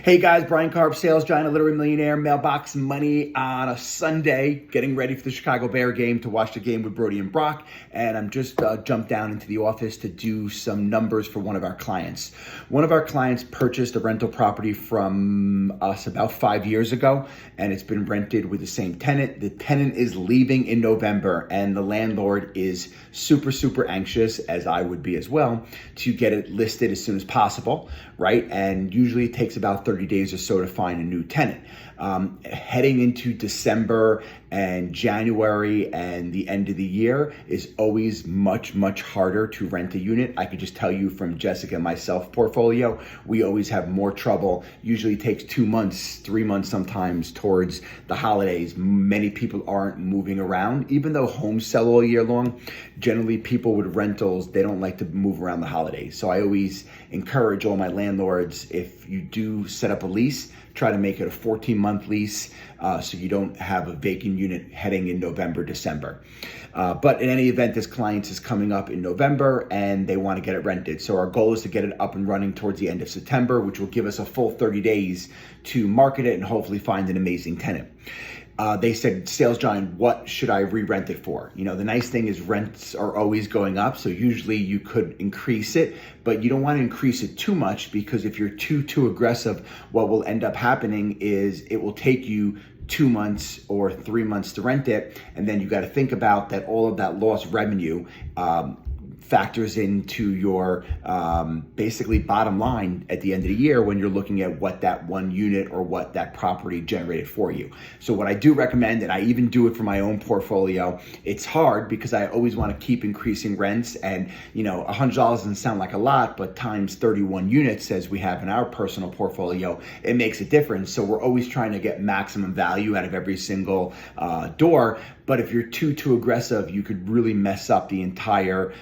Hey guys, Brian Karp, sales giant, a literary millionaire, mailbox money on a Sunday, getting ready for the Chicago Bear game to watch the game with Brody and Brock. And I'm just jumped down into the office to do some numbers for one of our clients. One of our clients purchased a rental property from us about 5 years ago, and it's been rented with the same tenant. The tenant is leaving in November, and the landlord is super anxious, as I would be as well, to get it listed as soon as possible, right? And usually it takes about 30 days or so to find a new tenant. Heading into December and January and the end of the year is always much harder to rent a unit. I could just tell you from Jessica and myself portfolio, we always have more trouble. Usually takes 2 months, 3 months sometimes towards the holidays. Many people aren't moving around. Even though homes sell all year long, generally people with rentals, they don't like to move around the holidays. So I always encourage all my landlords, if you do set up a lease, try to make it a 14-month lease so you don't have a vacant unit heading in November, December. But in any event, this client is coming up in November and they want to get it rented. So our goal is to get it up and running towards the end of September, which will give us a full 30 days to market it and hopefully find an amazing tenant. They said, Sales Giant, what should I re-rent it for? You know, the nice thing is rents are always going up. So usually you could increase it, but you don't want to increase it too much, because if you're too aggressive, what will end up happening is it will take you 2 months or 3 months to rent it. And then you got to think about that all of that lost revenue factors into your basically bottom line at the end of the year when you're looking at what that one unit or what that property generated for you. So what I do recommend, and I even do it for my own portfolio, it's hard because I always want to keep increasing rents, and you know, $100 doesn't sound like a lot, but times 31 units as we have in our personal portfolio, it makes a difference. So we're always trying to get maximum value out of every single door. But if you're too aggressive, you could really mess up the entire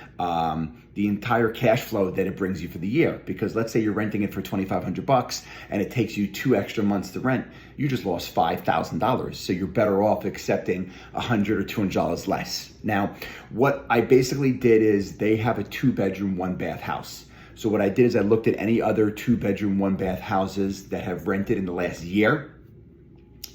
cash flow that it brings you for the year. Because let's say you're renting it for $2,500 and it takes you 2 extra months to rent, you just lost $5,000. So you're better off accepting $100 or $200 less. Now, what I basically did is they have a 2-bedroom, 1-bath house. So what I did is I looked at any other 2-bedroom, 1-bath houses that have rented in the last year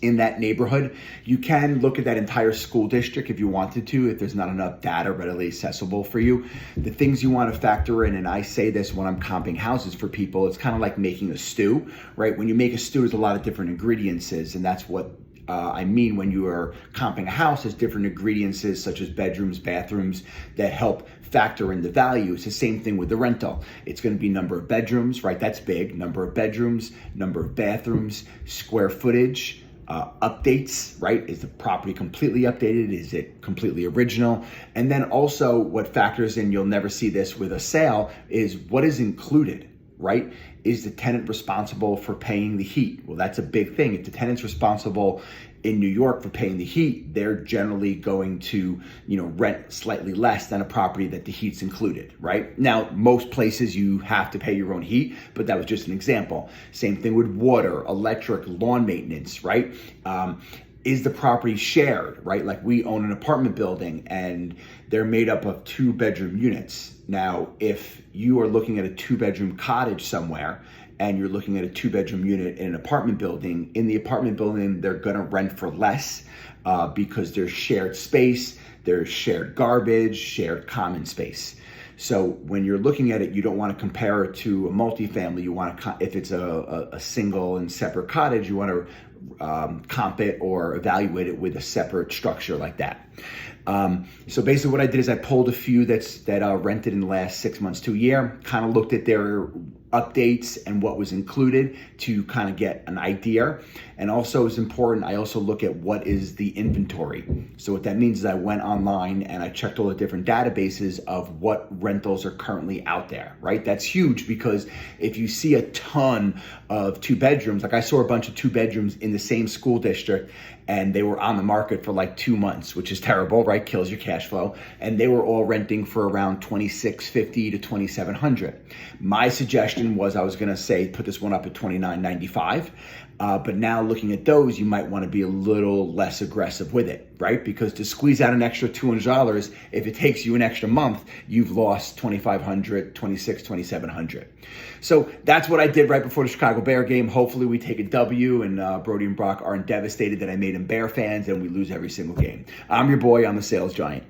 in that neighborhood. You can look at that entire school district if you wanted to, if there's not enough data readily accessible for you. The things you want to factor in, and I say this when I'm comping houses for people, it's kind of like making a stew, right? When you make a stew, there's a lot of different ingredients, and that's what I mean when you are comping a house. There's different ingredients such as bedrooms, bathrooms that help factor in the value. It's the same thing with the rental. It's going to be number of bedrooms, right? That's big. Number of bedrooms, number of bathrooms, square footage, updates, right? Is the property completely updated? Is it completely original? And then also what factors in, you'll never see this with a sale, is what is included, right? Is the tenant responsible for paying the heat? Well, that's a big thing. If the tenant's responsible in New York for paying the heat, they're generally going to, rent slightly less than a property that the heat's included, right? Now, most places you have to pay your own heat, but that was just an example. Same thing with water, electric, lawn maintenance, right? Is the property shared, right? Like we own an apartment building and they're made up of 2-bedroom units. Now, if you are looking at a 2-bedroom cottage somewhere and you're looking at a 2-bedroom unit in an apartment building, in the apartment building, they're gonna rent for less because there's shared space, there's shared garbage, shared common space. So when you're looking at it, you don't want to compare it to a multifamily. You want to, if it's a single and separate cottage, you want to comp it or evaluate it with a separate structure like that. So basically what I did is I pulled a few that rented in the last 6 months to a year, kind of looked at their updates and what was included to kind of get an idea. And also is important, I also look at what is the inventory. So what that means is I went online and I checked all the different databases of what rentals are currently out there, right? That's huge, because if you see a ton of 2-bedrooms, like I saw a bunch of 2-bedrooms in the same school district and they were on the market for like 2 months, which is terrible, right? Kills your cash flow. And they were all renting for around $2,650 to $2,700. My suggestion was I was gonna say, put this one up at $2,995. But now looking at those, you might want to be a little less aggressive with it, right? Because to squeeze out an extra $200, if it takes you an extra month, you've lost $2,500, $2,600, $2,700. So that's what I did right before the Chicago Bear game. Hopefully we take a W and Brody and Brock aren't devastated that I made them Bear fans and we lose every single game. I'm your boy. I'm the sales giant.